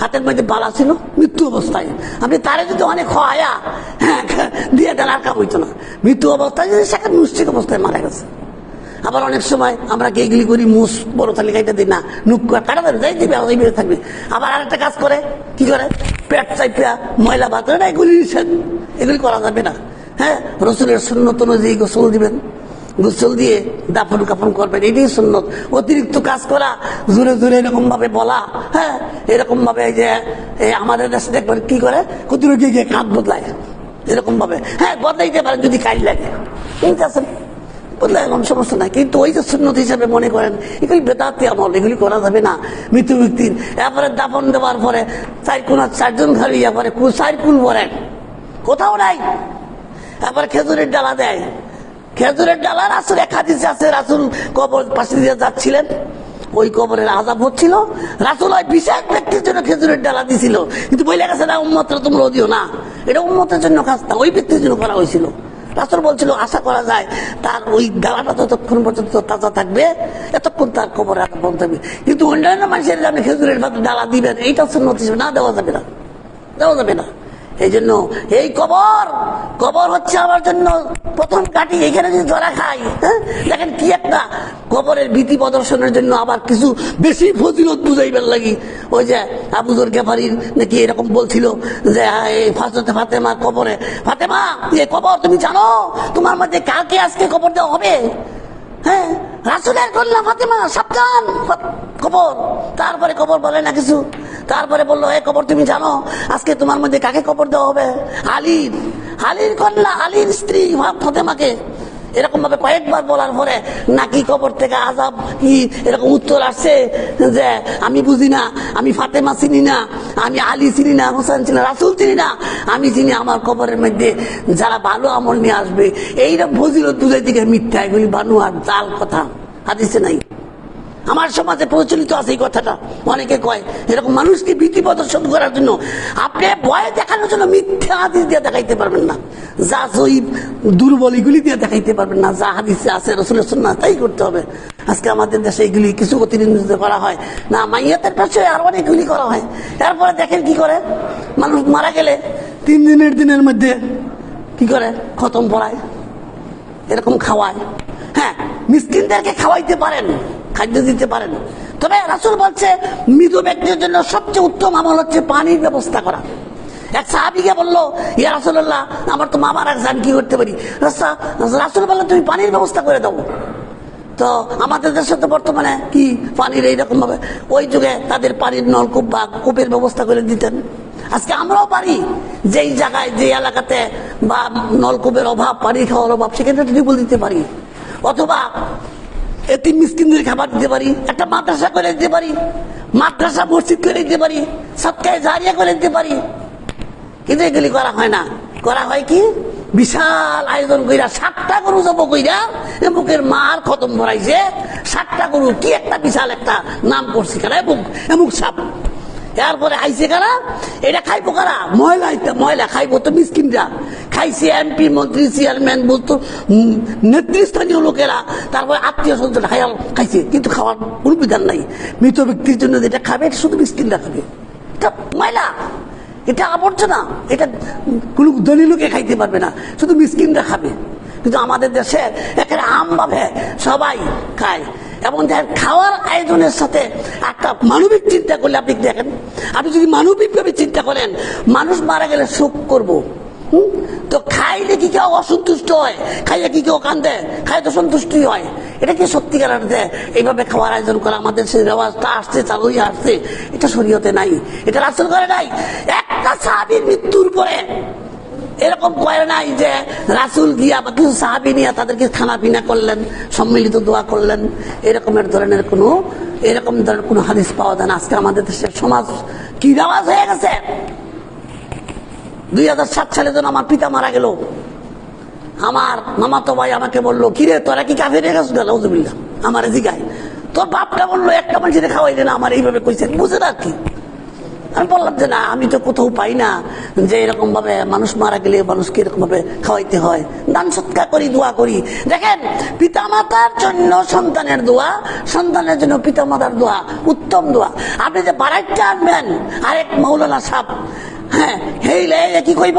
Speaker 1: হাতের মধ্যে বালা ছিল, মৃত্যু অবস্থায় আপনি তারে যদি অনেক হয়া দিয়ে দেন, আর কাম হইতো না। মৃত্যু অবস্থায় যদি সেখানে মুষ্টিক অবস্থায় মারা গেছে। আবার অনেক সময় আমরা এগুলি করি, মুস বড় তালিকাটা দিই না, নুক কাটা দেবে, যাই দিবে, এইভাবে থাকবে। আবার আরেকটা কাজ করে, কি করে, পেট চাইপিয়া ময়লা ভাত করে না, এগুলি করা যাবে না। হ্যাঁ, রাসূলের সুন্নাত অনুযায়ী গোসল দিবেন, গোসল দিয়ে দাফন কাফন করবেন, এটাই সুন্নত। অতিরিক্ত কাজ করা, জোরে জোরে এরকম ভাবে বলা, হ্যাঁ এরকম ভাবে যে আমাদের দেশে দেখবেন কি করে, কুতুরে গিয়ে গিয়ে কাঁধ বদলায় এরকম ভাবে, হ্যাঁ বদলাইতে পারেন যদি কাজ লাগে, ঠিক আছে বদলায় এরকম সমস্যা নাই, কিন্তু ওই যে সুন্নত হিসাবে মনে করেন এগুলি বেদাতি আমল, এগুলি করা যাবে না মৃত্যু ব্যক্তির। এরপরে দাফন দেওয়ার পরে চারজন খালিয়া পরে চার কুল ভরেন, কোথাও নাই। এরপরে খেজুরের ডালা দেয়, খেজুরের ডালা রাসূল এক হাদিসে আছে, রাসূল কবর পাশে দিয়ে যাচ্ছিলেন, ওই কবরের আযাব হচ্ছিল, রাসূল ওই বিশেষ ব্যক্তির জন্য খেজুরের ডালা দিছিল, কিন্তু বলে গেছে না উম্মতরা তোমরা দিও না, এটা উম্মতের জন্য কাজ না, ওই ব্যক্তির জন্য করা হয়েছিল। রাসূল বলছিল আশা করা যায় তার ওই ডালাটা যতক্ষণ পর্যন্ত তাজা থাকবে এতক্ষণ তার কবরে আযাব বন্ধ হবে, কিন্তু অন্যান্য মানুষের আপনি খেজুরের ডালা দিবেন এইটা সুন্নত হিসেবে না, দেওয়া যাবে না, দেওয়া যাবে না। এই জন্য এই কবর হচ্ছে আমার জন্য প্রথম কাটি, এখানে যদি ধরা খাই, হ্যাঁ দেখেন কি একটা কবরের ভীতি প্রদর্শনের জন্য আবার কিছু বেশি ফজিলত বুঝাইবার লাগি। ওই যে আবু যর গেফারির নাকি এরকম বলছিল যে হযরত ফাতেমা কবরে, ফাতেমা এই কবর তুমি জানো তোমার মধ্যে কাকে আজকে কবর দেওয়া হবে? হ্যাঁ রাসূলের কন্যা ফাতেমা সাবধান কবর। তারপরে কবর বলে না কিছু, তারপরে বললো এ কবর তুমি জানো আজকে তোমার মধ্যে কাকে কবর দেওয়া হবে? আলীর কন্যা, আলীর স্ত্রী ফাতেমাকে। এরকম ভাবে কয়েকবার বলার পরে নাকি কবর থেকে আযাব কি এরকম উত্তর আসছে যে আমি বুঝি না, আমি ফাতেমা চিনি না, আমি আলী চিনি না, হোসেন চিনি না, রাসূল চিনি না, আমি চিনি আমার কবরের মধ্যে যারা ভালো আমল নিয়ে আসবে। এইরকম ফজিলত বুঝাই দিকে মিথ্যা, এগুলি বানু আর জাল কথা, হাদিসে নাই। আমার সমাজে প্রচলিত আছে এই কথাটা, অনেকে কয় এরকম মানুষকে ভীতি প্রদর্শন করার জন্য। আপনি ভয় দেখানোর জন্য মিথ্যা হাদিস দিয়ে দেখাইতে পারবেন না, যা জয়ীফ দুর্বল এগুলি দিয়ে দেখাইতে পারবেন না, যা হাদিসে আছে রাসূলের সুন্নাহ তাই করতে হবে। আজকে আমাদের দেশে এগুলি কিছু অতিরঞ্জিত করা হয় না, মাইয়াতের পাশে আর অনেকগুলি করা হয়। এরপরে দেখেন কি করে, মানুষ মারা গেলে 3 দিনের মধ্যে কি করে খতম পড়ায়, এরকম খাওয়ায়। হ্যাঁ মিসকিনদেরকে খাওয়াইতে পারেন, খাদ্য দিতে পারেন, তবে রাসূল বলছে মৃত ব্যক্তির জন্য সবচেয়ে উত্তম আমল হচ্ছে পানির ব্যবস্থা করা। এক সাহাবীকে বললো ইয়া রাসূলুল্লাহ আমার তো মা মারা গেছে, আমি কি করতে পারি? রাসূল বললেন তুমি পানির ব্যবস্থা করে দাও। তো আমাদের দেশে তো বর্তমানে কি পানির এইরকম ভাবে, ওই যুগে তাদের পানির নলকূপ বা কূপের ব্যবস্থা করে দিতেন। আজকে আমরাও পারি যেই জায়গায় যে এলাকাতে বা নলকূপের অভাব, পানি খাওয়ার অভাব, সেখানে টিউবওয়েল দিতে পারি, অথবা এতিম মিসকিনদের খাবার দিতে পারি, একটা মাদ্রাসা করে দিতে পারি, মাদ্রাসা মসজিদ করে দিতে পারি, সদকায়ে জারিয়া করে দিতে পারি। কিন্তু এগুলি করা হয় না, করা হয় কি বিশাল আয়োজন কইরা 7টা গরু জব কইরা এমুকের মার খতম ভরাইছে। 7টা গরু কি একটা বিশাল একটা নাম করছি কারা এমুক সাপ। এরপরে আইসে কারা, এটা খাইবো কারা? ময়লা খাইবো তো মিসকিনরা, খাইছে এমপি মন্ত্রী চেয়ারম্যান বলতো নেতৃস্থানীয় লোকেরা, তারপরে আত্মীয় স্বজন হায়াল খাইছে, কিন্তু খাওয়ার কোনো বিধান নাই। মৃত ব্যক্তির জন্য যেটা খাবে এটা শুধু মিসকিনরা খাবে, এটা ময়লা, এটা আবর্জনা, এটা কোনো ধনী লোকে খাইতে পারবে না, শুধু মিসকিনরা খাবে। কিন্তু আমাদের দেশে এখানে আমভাবে সবাই খায়। এবং খাওয়ার আয়োজনের সাথে একটা মানবিক চিন্তা করলে আপনি দেখেন, আপনি যদি মানবিকভাবে চিন্তা করেন মানুষ মারা গেলে শোক করবো, তো খাইলে কি কেউ অসন্তুষ্ট হয়? খাইলে কি কেউ কান্দে? খাই তো সন্তুষ্টি হয়। এটা কি সত্যিকার অর্থে এইভাবে খাওয়ার আয়োজন করা আমাদের সেই রেওয়াজটা আসছে, চালু হয়ে আসছে, এটা শরীয়তে নাই, এটা রাসূল করে নাই। একটা সাহাবীর মৃত্যুর পরে এরকম করে নাই যে রাসূল গিয়া বা কিছু সাহাবী নিয়ে তাদেরকে খানা পিনা করলেন, সম্মিলিত দোয়া করলেন, এরকম ধরনের কোনো হাদিস পাওয়া যায় না। আজকে আমাদের দেশের সমাজ কি রেওয়াজ হয়ে গেছে। 2007 সালে যখন আমার পিতা মারা গেল, আমার মামাতো ভাই আমাকে বললো কিরে তোরা কি কাফের হয়ে গেছিস? নাউযুবিল্লাহ। আমার জিগায় তোর বাপটা বললো একটা মানুষের খাওয়াইলে না, আমার এইভাবে কইছে, বুঝে না কি? আমি বললাম যে না, আমি তো কোথাও পাই না যে এরকম ভাবে মানুষ মারা গেলে মানুষকে এরকম ভাবে খাওয়াইতে হয়। দান সৎকার করি, দোয়া করি। দেখেন পিতা মাতার জন্য সন্তানের দোয়া, সন্তানের জন্য পিতা মাতার দোয়া উত্তম দোয়া। আপনি যে বাড়াইটা আনবেন আরেক মৌলানা সাহেব, হ্যাঁ হেইলে কি কইব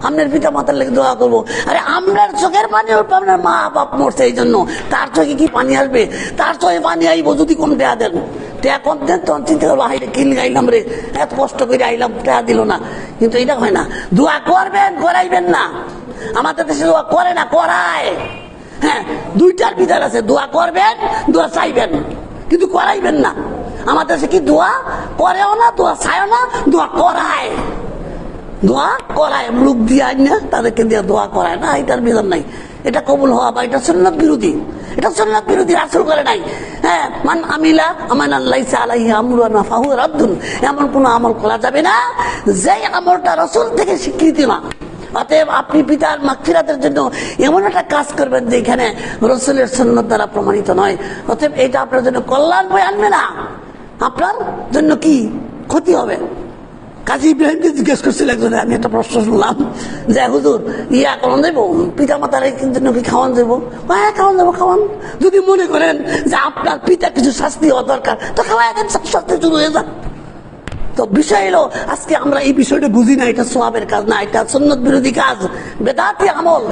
Speaker 1: আপনার পিতা মাতার লেগে দোয়া করবো। আরে আপনার চোখের পানি উঠবে, আপনার মা বাপ মরছে এই জন্য, তার চোখে কি পানি আসবে? তার চোখে পানি আইব যদি কম দেয়া দেন, টেয়া কম দেন তখন চিন্তা করবো হাইরে কিল গাইলাম রে, এত কষ্ট করে আইলাম টেয়া দিল না। কিন্তু এটা হয় না, দোয়া করবেন, করাইবেন না। আমাদের দেশে দোয়া করে না, করায়। হ্যাঁ, দুইটার বিধান আছে, দোয়া করবেন, দোয়া চাইবেন, কিন্তু করাইবেন না। আমাদের দেশে কি দোয়া করেও না, দোয়া চায়ও না, দোয়া করায়। দোয়া করায় লোক দিয়ে আইন না, তাদেরকে দিয়ে দোয়া করায় না, এটার বিধান নাই। এটা কবুল হওয়া বা এটা সুন্নাত বিরোধী, এটা সুন্নাত বিরোধী, রাসূল করে নাই। হ্যাঁ, মান আমিলা আমানান লাইসা আলাইহি আমরুনা ফাহুয়া রাদ্দুন, এমন কোন আমল করা যাবে না যে আমলটা রাসূল থেকে স্বীকৃতি না। অতএব আপনি পিতার মাগফিরাতের জন্য এমন একটা কাজ করবেন যেখানে রাসূলের সুন্নাত দ্বারা প্রমাণিত নয়। অতএব এটা আপনার জন্য কল্যাণ বয়ে আনবে না, আপনার জন্য কি ক্ষতি হবে। কাজী ইব্রাহিমকে জিজ্ঞেস করছিল একজনে, আমি একটা প্রশ্ন শুনলাম যে হুজুর ইয়া খাওয়ান দেবো, পিতা মাতার জন্য কি খাওয়ান দেবো? হ্যাঁ খাওয়ান দেবো, খাওয়ান। যদি মনে করেন যে আপনার পিতা কিছু শাস্তি হওয়া দরকার, তো খাওয়াই দেন, শাস্তি শুরু হয়ে যান। তো বিষয় এলো, আজকে আমরা এই বিষয়টা বুঝি না, এটা সওয়াবের কাজ না, এটা সুন্নাত বিরোধী কাজ, বেদাতি আমল।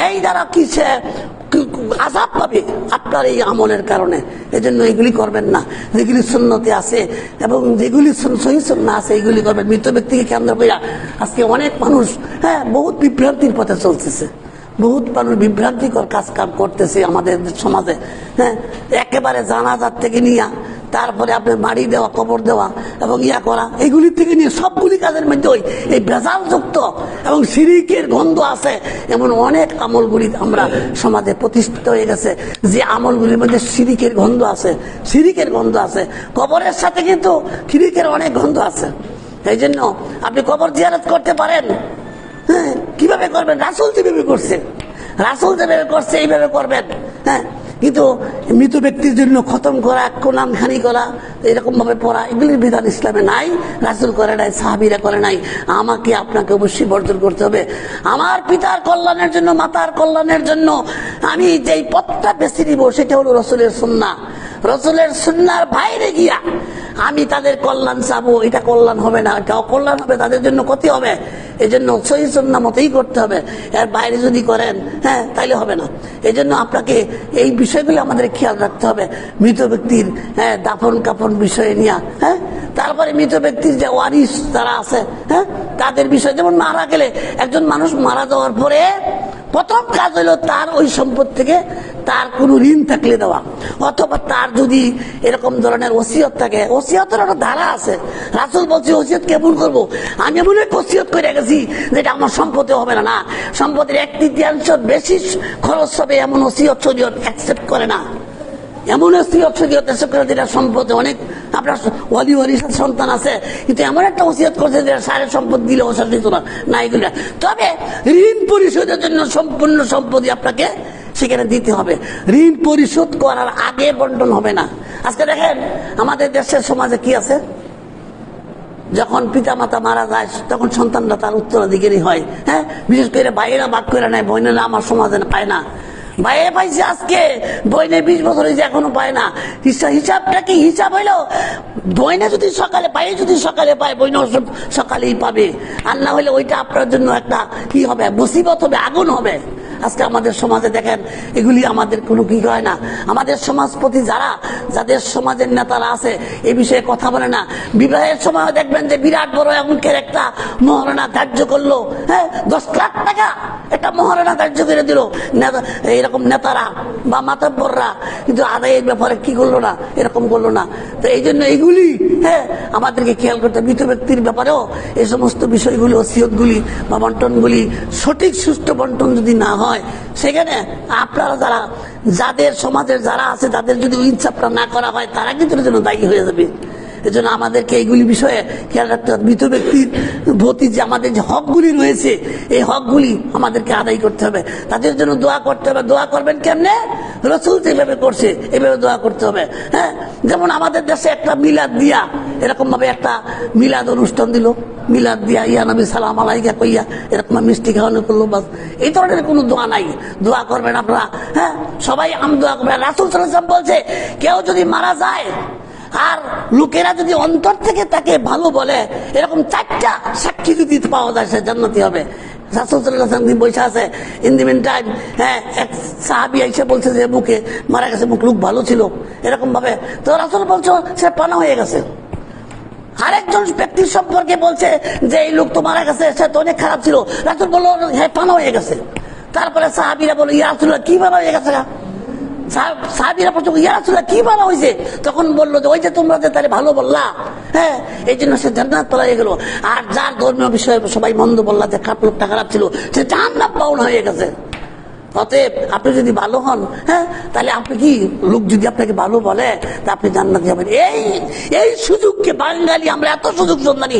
Speaker 1: এই দ্বারা কি সে আযাব পাবে আপনার এই আমলের কারণে। এজন্য এগুলি করবেন না, যেগুলি সুন্নতে আছে এবং যেগুলি সহিহ সুন্নাহ আছে এগুলি করবেন। মৃত ব্যক্তিকে কেন্দ্র করে আজকে অনেক মানুষ হ্যাঁ বহুত বিভ্রান্তির পথে চলতেছে, বহুত মানুষ বিভ্রান্তিকর কাজ কাম করতেছে আমাদের সমাজে। হ্যাঁ, একেবারে জানাজার থেকে নিয়ে তারপরে আপনার বাড়ি দেওয়া, কবর দেওয়া এবং ইয়া করা, এগুলির থেকে নিয়ে সবগুলি কাজের মধ্যে এই ভেজাল যুক্ত এবং শিরিকের গন্ধ আছে এমন অনেক আমলগুলি আমরা সমাজে প্রতিষ্ঠিত হয়ে গেছে, যে আমলগুলির মধ্যে শিরিকের গন্ধ আছে, শিরিকের গন্ধ আছে। কবরের সাথে কিন্তু শিরিকের অনেক গন্ধ আছে। এই জন্য আপনি কবর জিয়ারত করতে পারেন। হ্যাঁ, কিভাবে করবেন? রাসূল যেভাবে করছে, রাসূল যেভাবে করছে এইভাবে করবেন। হ্যাঁ, কিন্তু মৃত ব্যক্তির জন্য খতম করা, কোরআন খানি করা, এরকম ভাবে পড়া, এগুলির বিধান ইসলামে নাই, রাসূল করে নাই, সাহাবীরা করে নাই। আমাকে আপনাকে অবশ্যই বর্জন করতে হবে। আমার পিতার কল্যাণের জন্য, মাতার কল্যাণের জন্য আমি যেই পথটা বেছে নিব সেটা হলো রাসূলের সুন্নাহ। রাসূলের সুন্নাহর বাইরে গিয়া আমি তাদের কল্যাণ চাবো, এটা কল্যাণ হবে না, এটা অকল্যাণ হবে, তাদের জন্য ক্ষতি হবে। এই জন্য সহিহ সুন্নাহ মতেই করতে হবে। এর বাইরে যদি করেন হ্যাঁ তাইলে হবে না। এই জন্য আপনাকে এই বিষয়গুলো আমাদের খেয়াল রাখতে হবে। মৃত ব্যক্তির হ্যাঁ দাফন কাফন বিষয়ে নিয়ে, হ্যাঁ তারপরে মৃত ব্যক্তির যে ওয়ারিস যারা আছে হ্যাঁ তাদের বিষয়, যেমন মারা গেলে একজন মানুষ মারা যাওয়ার পরে প্রথম কাজ হলো তার ওই সম্পদ থেকে তার কোনো ঋণ থাকলে দেওয়া, অথবা তার যদি এরকম ধরনের ওসিয়ত থাকে, ওসিয়তের একটা ধারা আছে। রাসূল বলছে ওসিয়ত কেমন করবো? আমি এমন এক ওসিয়ত করে গেছি যেটা আমার সম্পদে হবে না, না সম্পদের 1/3 বেশি খরচ হবে এমন ওসিয়ত শরীয়ত অ্যাকসেপ্ট করে না। এমন ওসিয়ত শরীয়ত অ্যাকসেপ্ট করে যেটা সম্পদে অনেক, আপনার ওয়ালি ওয়ারিসের সন্তান আছে কিন্তু এমন একটা ওসিয়ত করছে যেটা সারে সম্পদ দিলে ওসিয়ত দিত না এগুলো। তবে ঋণ পরিশোধের জন্য সম্পূর্ণ সম্পত্তি আপনাকে সেখানে দিতে হবে। ঋণ পরিশোধ করার আগে বন্টন হবে না। আজকে দেখেন আমাদের দেশের সমাজে কি আছে, যখন পিতা মাতা মারা যায় তখন সন্তানরা তার উত্তরাধিকারী হয়। হ্যাঁ, বিশেষ করে ভাইয়েরা ভাগ করে নেয়, বোনেরা আমার সমাজে পায় না। ভাইয়ে পাইছে আজকে, বইনে 20 বছর হয়েছে এখনো পায় না। হিসাবটা কি? হিসাব হইলো বইনে যদি সকালে পায়, যদি সকালে পায় বইনে সকালেই পাবে, আর না হলে ওইটা আপনার জন্য একটা কি হবে, মুসিবত হবে, আগুন হবে। আজকে আমাদের সমাজে দেখেন এগুলি আমাদের কোনো কি হয় না। আমাদের সমাজপতি যাদের সমাজের নেতারা আছে এই বিষয়ে কথা বলে না। বিবাহের সময় দেখবেন যে বিরাট বড় অঙ্কের একটা মহারণা ধার্য করলো, হ্যাঁ 10 লাখ টাকা একটা মহারণা ধার্য করে দিল এইরকম নেতারা বা মাতব্বররা, কিন্তু আদায়ের ব্যাপারে কি করলো না, এরকম করলো না। তো এই জন্য এইগুলি হ্যাঁ আমাদেরকে খেয়াল করতে, মৃত ব্যক্তির ব্যাপারেও এই সমস্ত বিষয়গুলি, ওসিয়তগুলি বা বন্টনগুলি সঠিক সুষ্ঠু বন্টন যদি না হয়, সেখানে আপনারা যাদের সমাজের যারা আছে তাদের যদি ইনসাফটা না করা হয় তারা কিন্তু এর জন্য দায়ী হয়ে যাবে। এজন্য আমাদেরকে এইগুলি বিষয়ে খেয়াল রাখতে হবে। মৃত ব্যক্তির প্রতি যে আমাদের যে হকগুলি রয়েছে এই হকগুলি আমাদেরকে আদায় করতে হবে, তাদের জন্য দোয়া করতে হবে। দোয়া করবেন কেমনে? রাসূল যেভাবে করছে এভাবে দোয়া করতে হবে। হ্যাঁ, যেমন আমাদের দেশে একটা মিলাদ দিয়া এরকম ভাবে একটা মিলাদ অনুষ্ঠান দিল, মিলাদ দিয়া ইয়া নবী সালাম আলাইকা কইয়া এরকম মিষ্টি খাওয়ানো করলো, বাস। এই ধরনের কোনো দোয়া নাই। দোয়া করবেন আপনারা, হ্যাঁ সবাই দোয়া করবেন। রাসূল সাল্লাল্লাহু আলাইহি ওয়াসাল্লাম বলছে কেউ যদি মারা যায় আর লোকেরা যদি অন্তর থেকে তাকে ভালো বলে, এরকম 4টা সাক্ষী যদি পাওয়া যায় সে জান্নাতি হবে। রাসূল সাল্লাল্লাহু আলাইহি ওয়াসাল্লাম বসে আছে, ইন দি মিন টাইম হ্যাঁ এক সাহাবী এসে বলছে যে মুখে মারা গেছে, মুখ লোক ভালো ছিল এরকম ভাবে, তো রাসূল বলছে সে পানা হয়ে গেছে। আরেকজন ব্যক্তির সম্পর্কে বলছে যে এই লোক তো মারা গেছে, সে তো অনেক খারাপ ছিল, রাসূল বলল হ্যাঁ পানা হয়ে গেছে। তারপরে সাহাবীরা বলে, ইয়া রাসূলুল্লাহ কি ভালো হয়ে গেছে? সাহাবীরা প্রশ্ন, ইয়া রাসূলুল্লাহ কি ভালো হয়েছে? তখন বললো যে ওই যে তোমরা যে তারে ভালো বললা, হ্যাঁ, এই জন্য সে জান্নাত পাওয়া গেল। আর যার ধর্মীয় বিষয়ে সবাই মন্দ বললা, যে খারাপ লোকটা খারাপ ছিল, সে জান্নাত পাওয়া হয়ে গেছে। অতএব আপনি যদি ভালো হন, হ্যাঁ, তাহলে আপনি কি, লোক যদি আপনাকে ভালো বলে তা আপনি জান্নাতে যাবেন। এই সুযোগকে বাঙালি আমরা এত সুযোগ সন্ধানী,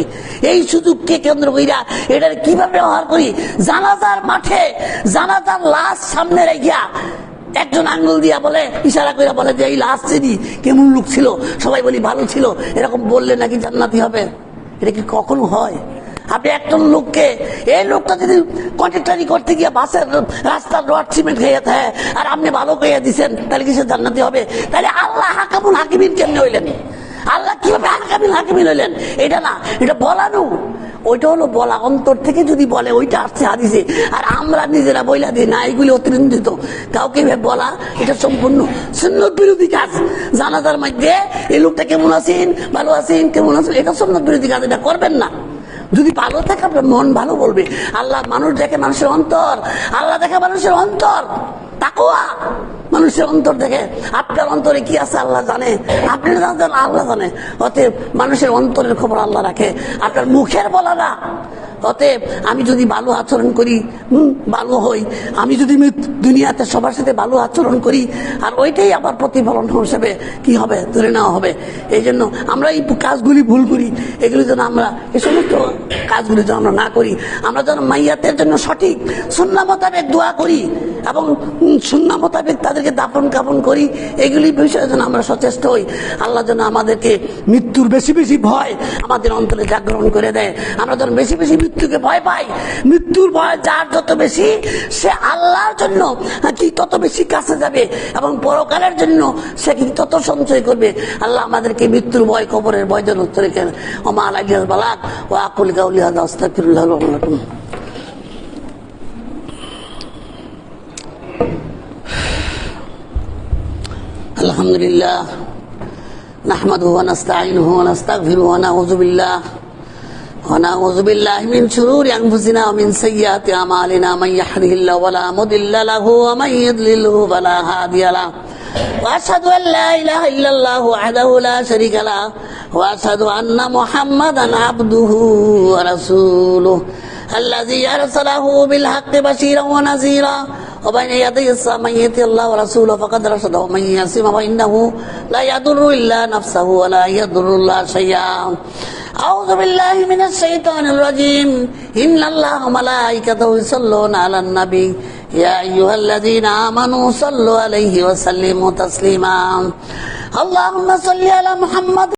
Speaker 1: এই সুযোগকে কেন্দ্র কইরা এটা কিভাবে ব্যবহার করি? জানাজার মাঠে জানাজার লাশ সামনে রেখিয়া একজন আঙ্গুল দিয়া বলে, ইশারা করে বলে যে এই লাশ চিনি, কেমন লোক ছিল? সবাই বলি ভালো ছিল। এরকম বললে নাকি জান্নাতি হবে? এটা কি কখনো হয়? আপনি একজন লোককে, এই লোকটা যদি কন্ট্রাক্টারি করতে গিয়ে বাসের রাস্তার রড সিমেন্ট খেয়ে থাকে আর আপনি ভালো খেয়ে দিচ্ছেন, তাহলে কি সে জান্নাতি হবে? তাহলে আল্লাহ হাকামুল হাকিমিন কেমনে হইলেন? আল্লাহ কিভাবে হাকামুল হাকিমিন হইলেন? এটা না, এটা বলানো। ওইটা হলো বলা, অন্তর থেকে যদি বলে, ওইটা আসছে হাদিসে। আর আমরা নিজেরা বইলা দিই না, এইগুলি অতিরঞ্জিত। কাউকে বলা এটা সম্পূর্ণ সুন্নত বিরোধী কাজ। জানাজার মধ্যে এই লোকটা কেমন আছেন, ভালো আছেন, কেমন আছেন, এটা সুন্নত বিরোধী কাজ, এটা করবেন না। যদি ভালো থাকে আপনার মন ভালো বলবে। আল্লাহ মানুষ দেখে মানুষের অন্তর, আল্লাহ দেখে মানুষের অন্তর। তাকওয়া মানুষের অন্তর দেখে। আপনার অন্তরে কি আছে আল্লাহ জানে, আপনি জানেন আল্লাহ জানে। অতএব মানুষের অন্তরের খবর আল্লাহ রাখে, আপনার মুখের বলা না। অতএব আমি যদি ভালো আচরণ করি, ভালো হই। আমি যদি দুনিয়াতে সবার সাথে ভালো আচরণ করি, আর ওইটাই আবার প্রতিফলন হিসেবে কি হবে, ধরে নেওয়া হবে। এই জন্য আমরা এই কাজগুলি ভুল করি। এগুলি যেন আমরা, এই সমস্ত কাজগুলি যেন আমরা না করি। আমরা যেন মাইয়াতের জন্য সঠিক সুন্নাহ মোতাবেক দোয়া করি এবং সুন্নাহ মোতাবেক তাদেরকে দাফন কাফন করি। এগুলি বিষয়ে যেন আমরা সচেষ্ট হই। আল্লাহ যেন আমাদেরকে মৃত্যুর বেশি বেশি ভয় আমাদের অন্তরে জাগরণ করে দেয়। আমরা যেন বেশি বেশি মৃত্যুকে ভয় পাই। মৃত্যুর ভয় যার যত বেশি, সে আল্লাহর জন্য কি তত বেশি কাছে যাবে এবং পরকালের জন্য সে কি তত সঞ্চয় করবে। আল্লাহ আমাদেরকে মৃত্যুর ভয়, কবরের ভয় যেন রেখে। ওমা আলাইহিল বালাগ ওয়া আকুল কাউলি হাযা আস্তাগফিরুল্লাহ ওয়া লাকুম। আলহামদুলিল্লাহ নাহমাদুহু ওয়া নাস্তাঈনুহু ওয়া নাস্তাগফিরুহু ওয়া নাউযু বিল্লাহি মিন শুরুরি আনফুসিনা ওয়া মিন সাইয়্যাতি আমালিনা মান ইয়াহদিহিল্লাহু ফালা মুদিল্লা লাহু ওয়া মান ইউদ্লিলহু ফালা হাদিয়া লাহু ওয়া আশহাদু আল লা ইলাহা ইল্লাল্লাহু ওয়াহদাহু লা শারীকা লাহু ওয়া আশহাদু আন্না মুহাম্মাদান আবদুহু ওয়া রাসূলুহু الذي أرسله بالحق بشيرا ونذيرا وبين يدي من يطع الله ورسوله فقد رشد ومن يعصم فإنه لا يضر إلا نفسه ولا يضر الله شيئا. أعوذ بالله من الشيطان الرجيم. إن الله وملائكته يصلون على النبي يا أيها الذين آمنوا صلوا عليه وسلموا تسليما. اللهم صل على محمد